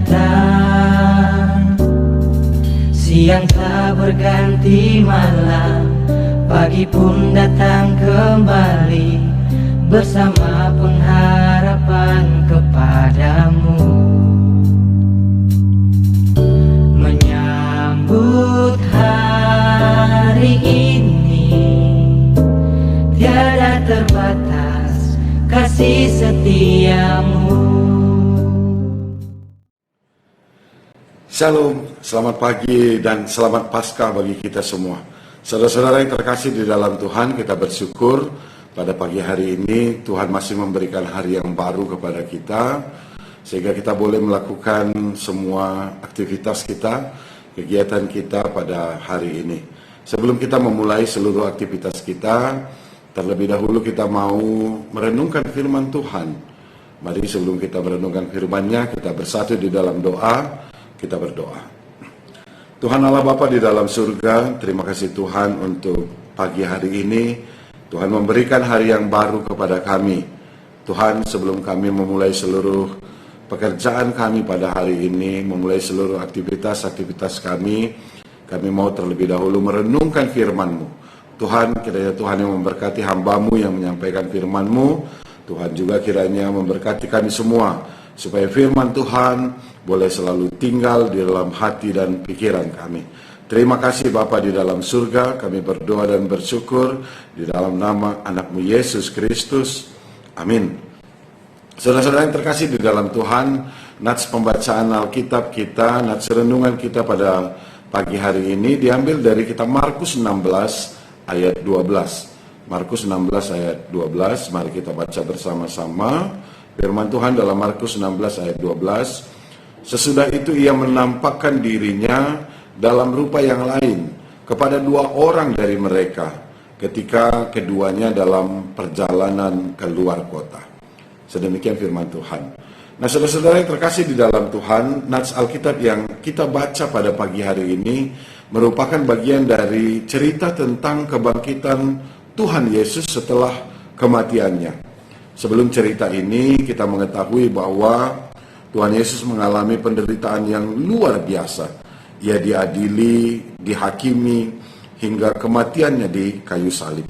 datang. Siang tak berganti malam, pagi pun datang kembali, bersama pengharapan kepadamu. Menyambut hari ini, tiada terbatas kasih setiamu. Shalom, selamat pagi dan selamat Paskah bagi kita semua. Saudara-saudara yang terkasih di dalam Tuhan, kita bersyukur pada pagi hari ini Tuhan masih memberikan hari yang baru kepada kita, sehingga kita boleh melakukan semua aktivitas kita, kegiatan kita pada hari ini. Sebelum kita memulai seluruh aktivitas kita, terlebih dahulu kita mau merenungkan firman Tuhan. Mari sebelum kita merenungkan firman-Nya, kita bersatu di dalam doa. Kita berdoa. Tuhan Allah Bapa di dalam surga, terima kasih Tuhan untuk pagi hari ini. Tuhan memberikan hari yang baru kepada kami. Tuhan, sebelum kami memulai seluruh pekerjaan kami pada hari ini, memulai seluruh aktivitas kami mau terlebih dahulu merenungkan firman-Mu. Tuhan, kiranya Tuhan yang memberkati hamba-Mu yang menyampaikan firman-Mu. Tuhan juga kiranya memberkati kami semua, supaya firman Tuhan boleh selalu tinggal di dalam hati dan pikiran kami. Terima kasih Bapa di dalam surga, kami berdoa dan bersyukur di dalam nama anak-Mu Yesus Kristus. Amin. Saudara-saudara yang terkasih di dalam Tuhan, nats pembacaan Alkitab kita, nats renungan kita pada pagi hari ini diambil dari kitab Markus 16 ayat 12. Markus 16 ayat 12, mari kita baca bersama-sama. Firman Tuhan dalam Markus 16 ayat 12. Sesudah itu ia menampakkan dirinya dalam rupa yang lain kepada dua orang dari mereka ketika keduanya dalam perjalanan keluar kota. Sedemikian firman Tuhan. Nah, saudara-saudara yang terkasih di dalam Tuhan, nats Alkitab yang kita baca pada pagi hari ini merupakan bagian dari cerita tentang kebangkitan Tuhan Yesus setelah kematiannya. Sebelum cerita ini, kita mengetahui bahwa Tuhan Yesus mengalami penderitaan yang luar biasa. Ia diadili, dihakimi, hingga kematiannya di kayu salib.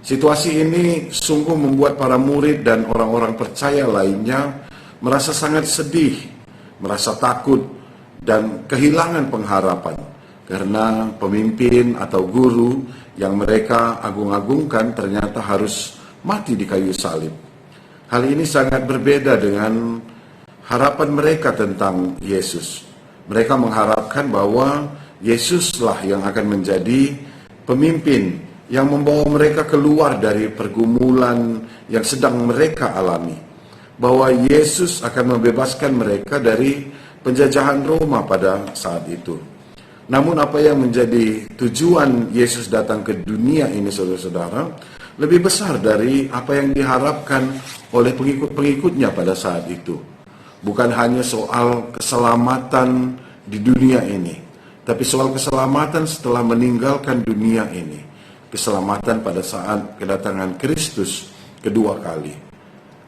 Situasi ini sungguh membuat para murid dan orang-orang percaya lainnya merasa sangat sedih, merasa takut, dan kehilangan pengharapan. Karena pemimpin atau guru yang mereka agung-agungkan ternyata harus mati di kayu salib. Hal ini sangat berbeda dengan harapan mereka tentang Yesus. Mereka mengharapkan bahwa Yesuslah yang akan menjadi pemimpin yang membawa mereka keluar dari pergumulan yang sedang mereka alami. Bahwa Yesus akan membebaskan mereka dari penjajahan Roma pada saat itu. Namun apa yang menjadi tujuan Yesus datang ke dunia ini, saudara-saudara, lebih besar dari apa yang diharapkan oleh pengikut-pengikutnya pada saat itu. Bukan hanya soal keselamatan di dunia ini, tapi soal keselamatan setelah meninggalkan dunia ini. Keselamatan pada saat kedatangan Kristus kedua kali.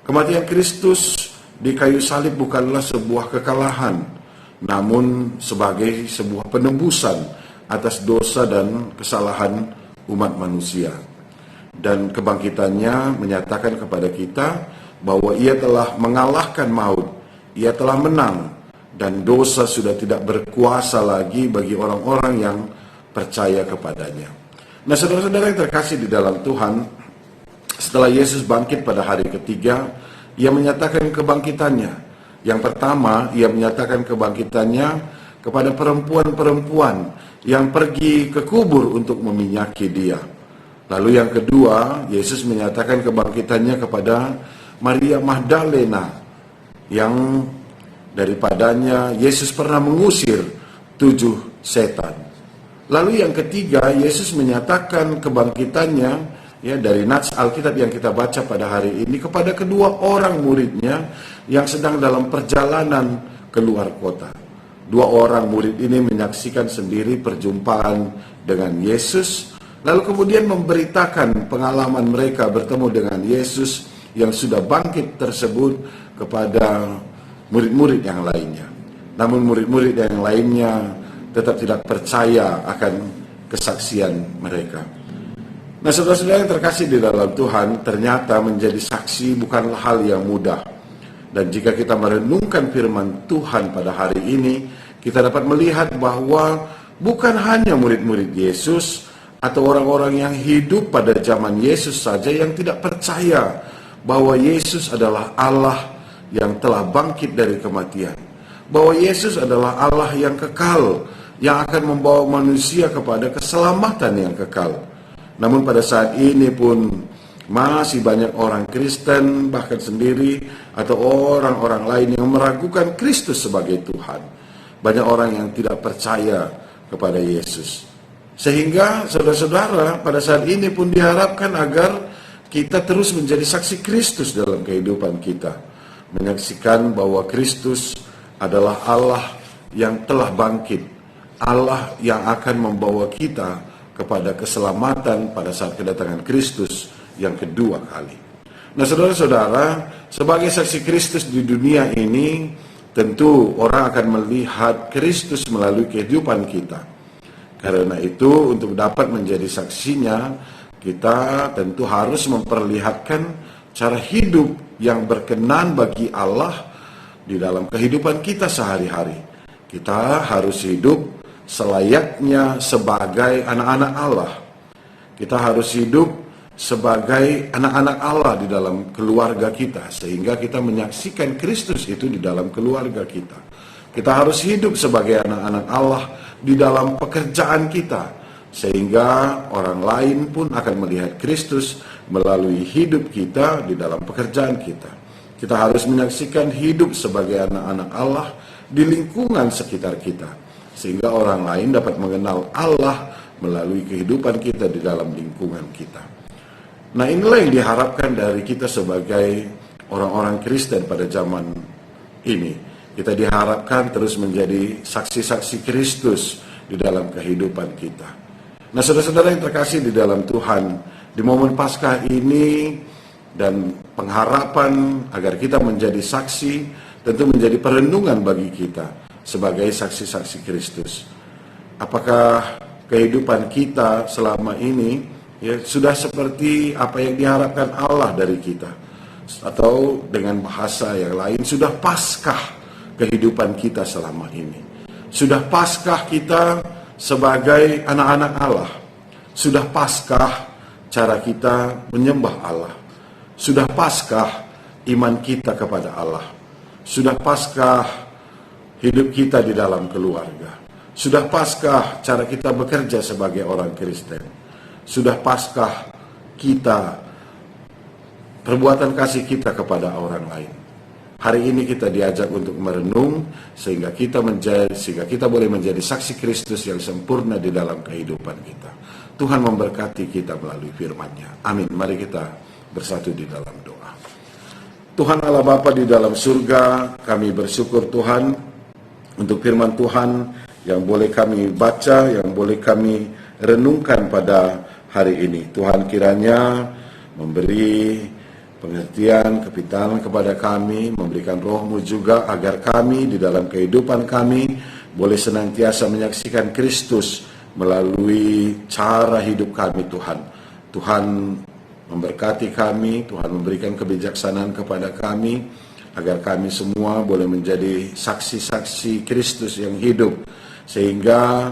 Kematian Kristus di kayu salib bukanlah sebuah kekalahan, namun sebagai sebuah penebusan atas dosa dan kesalahan umat manusia. Dan kebangkitannya menyatakan kepada kita bahwa ia telah mengalahkan maut. Ia telah menang dan dosa sudah tidak berkuasa lagi bagi orang-orang yang percaya kepadanya. Nah, saudara-saudara yang terkasih di dalam Tuhan, setelah Yesus bangkit pada hari ketiga, ia menyatakan kebangkitannya. Yang pertama, ia menyatakan kebangkitannya kepada perempuan-perempuan yang pergi ke kubur untuk meminyaki dia. Lalu yang kedua, Yesus menyatakan kebangkitannya kepada Maria Magdalena, yang daripadanya Yesus pernah mengusir 7 setan. Lalu yang ketiga, Yesus menyatakan kebangkitannya dari nats Alkitab yang kita baca pada hari ini kepada kedua orang muridnya yang sedang dalam perjalanan keluar kota. Dua orang murid ini menyaksikan sendiri perjumpaan dengan Yesus, lalu kemudian memberitakan pengalaman mereka bertemu dengan Yesus yang sudah bangkit tersebut kepada murid-murid yang lainnya. Namun murid-murid yang lainnya tetap tidak percaya akan kesaksian mereka. Nah, saudara-saudara yang terkasih di dalam Tuhan, ternyata menjadi saksi bukanlah hal yang mudah. Dan jika kita merenungkan firman Tuhan pada hari ini, kita dapat melihat bahwa bukan hanya murid-murid Yesus atau orang-orang yang hidup pada zaman Yesus saja yang tidak percaya bahwa Yesus adalah Allah yang telah bangkit dari kematian. Bahwa Yesus adalah Allah yang kekal, yang akan membawa manusia kepada keselamatan yang kekal. Namun pada saat ini pun masih banyak orang Kristen bahkan sendiri atau orang-orang lain yang meragukan Kristus sebagai Tuhan. Banyak orang yang tidak percaya kepada Yesus. Sehingga saudara-saudara pada saat ini pun diharapkan agar kita terus menjadi saksi Kristus dalam kehidupan kita. Menyaksikan bahwa Kristus adalah Allah yang telah bangkit. Allah yang akan membawa kita kepada keselamatan pada saat kedatangan Kristus yang kedua kali. Nah, saudara-saudara, sebagai saksi Kristus di dunia ini, tentu orang akan melihat Kristus melalui kehidupan kita. Karena itu, untuk dapat menjadi saksinya, kita tentu harus memperlihatkan cara hidup yang berkenan bagi Allah di dalam kehidupan kita sehari-hari. Kita harus hidup selayaknya sebagai anak-anak Allah. Kita harus hidup sebagai anak-anak Allah di dalam keluarga kita, sehingga kita menyaksikan Kristus itu di dalam keluarga kita. Kita harus hidup sebagai anak-anak Allah di dalam pekerjaan kita, sehingga orang lain pun akan melihat Kristus melalui hidup kita di dalam pekerjaan kita. Kita harus menyaksikan hidup sebagai anak-anak Allah di lingkungan sekitar kita, sehingga orang lain dapat mengenal Allah melalui kehidupan kita di dalam lingkungan kita. Nah, inilah yang diharapkan dari kita sebagai orang-orang Kristen pada zaman ini. Kita diharapkan terus menjadi saksi-saksi Kristus di dalam kehidupan kita. Nah, saudara-saudara yang terkasih di dalam Tuhan, di momen Paskah ini dan pengharapan agar kita menjadi saksi, tentu menjadi perenungan bagi kita sebagai saksi-saksi Kristus. Apakah kehidupan kita selama ini sudah seperti apa yang diharapkan Allah dari kita? Atau dengan bahasa yang lain, sudah Paskah kehidupan kita selama ini? Sudah Paskah kita sebagai anak-anak Allah? Sudah Paskah cara kita menyembah Allah? Sudah Paskah iman kita kepada Allah? Sudah Paskah hidup kita di dalam keluarga? Sudah Paskah cara kita bekerja sebagai orang Kristen? Sudah Paskah kita perbuatan kasih kita kepada orang lain? Hari ini kita diajak untuk merenung sehingga kita boleh menjadi saksi Kristus yang sempurna di dalam kehidupan kita. Tuhan memberkati kita melalui firman-Nya. Amin. Mari kita bersatu di dalam doa. Tuhan Allah Bapa di dalam surga, kami bersyukur Tuhan untuk firman Tuhan yang boleh kami baca, yang boleh kami renungkan pada hari ini. Tuhan kiranya memberi pengertian, kepintaran kepada kami, memberikan roh-Mu juga agar kami di dalam kehidupan kami boleh senantiasa menyaksikan Kristus melalui cara hidup kami Tuhan. Tuhan memberkati kami, Tuhan memberikan kebijaksanaan kepada kami, agar kami semua boleh menjadi saksi-saksi Kristus yang hidup, sehingga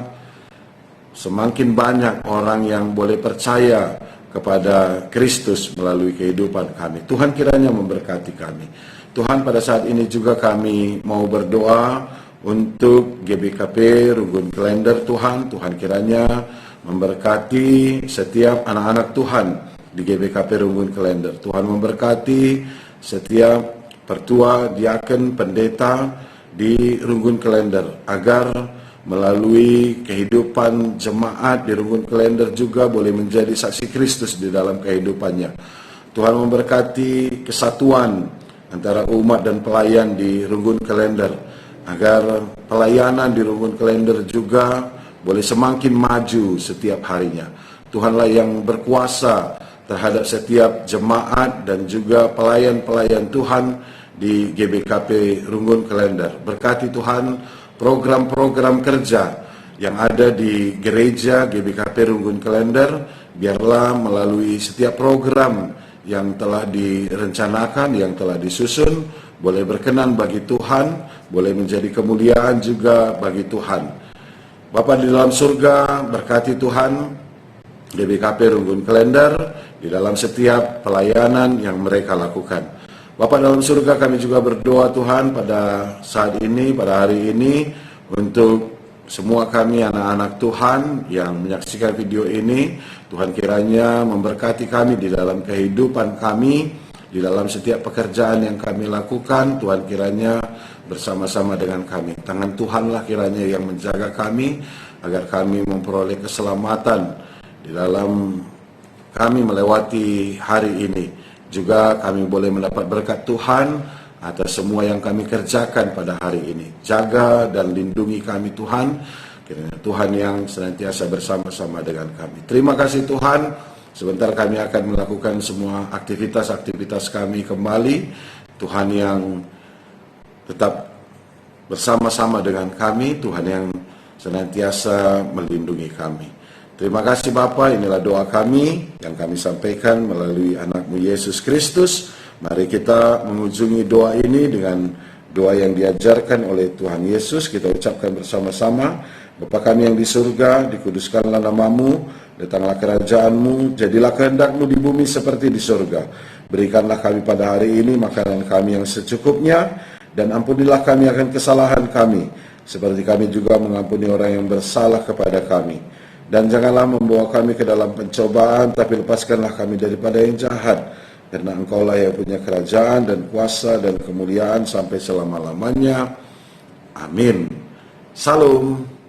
semakin banyak orang yang boleh percaya kepada Kristus melalui kehidupan kami. Tuhan kiranya memberkati kami. Tuhan, pada saat ini juga kami mau berdoa untuk GBKP Runggun Klender Tuhan. Tuhan kiranya memberkati setiap anak-anak Tuhan di GBKP Runggun Klender. Tuhan memberkati setiap pertua, diaken, pendeta di Runggun Klender, agar melalui kehidupan jemaat di Runggun Klender juga boleh menjadi saksi Kristus di dalam kehidupannya. Tuhan memberkati kesatuan antara umat dan pelayan di Runggun Klender, agar pelayanan di Runggun Klender juga boleh semakin maju setiap harinya. Tuhanlah yang berkuasa terhadap setiap jemaat dan juga pelayan-pelayan Tuhan di GBKP Runggun Klender. Berkati Tuhan program-program kerja yang ada di gereja GBKP Runggun Klender, biarlah melalui setiap program yang telah direncanakan, yang telah disusun, boleh berkenan bagi Tuhan, boleh menjadi kemuliaan juga bagi Tuhan. Bapa di dalam surga, berkati Tuhan GBKP Runggun Klender di dalam setiap pelayanan yang mereka lakukan. Bapa dalam surga, kami juga berdoa Tuhan pada saat ini, pada hari ini, untuk semua kami anak-anak Tuhan yang menyaksikan video ini. Tuhan kiranya memberkati kami di dalam kehidupan kami, di dalam setiap pekerjaan yang kami lakukan. Tuhan kiranya bersama-sama dengan kami. Tangan Tuhanlah kiranya yang menjaga kami, agar kami memperoleh keselamatan di dalam kami melewati hari ini. Juga kami boleh mendapat berkat Tuhan atas semua yang kami kerjakan pada hari ini. Jaga dan lindungi kami Tuhan, kiranya Tuhan yang senantiasa bersama-sama dengan kami. Terima kasih Tuhan. Sebentar kami akan melakukan semua aktivitas-aktivitas kami kembali. Tuhan yang tetap bersama-sama dengan kami, Tuhan yang senantiasa melindungi kami. Terima kasih Bapa, inilah doa kami yang kami sampaikan melalui anak-Mu Yesus Kristus. Mari kita mengunjungi doa ini dengan doa yang diajarkan oleh Tuhan Yesus. Kita ucapkan bersama-sama. Bapa kami yang di surga, dikuduskanlah nama-Mu, datanglah kerajaan-Mu, jadilah kehendak-Mu di bumi seperti di surga. Berikanlah kami pada hari ini makanan kami yang secukupnya, dan ampunilah kami akan kesalahan kami, seperti kami juga mengampuni orang yang bersalah kepada kami. Dan janganlah membawa kami ke dalam pencobaan, tapi lepaskanlah kami daripada yang jahat. Karena Engkaulah yang punya kerajaan dan kuasa dan kemuliaan sampai selama-lamanya. Amin. Salam.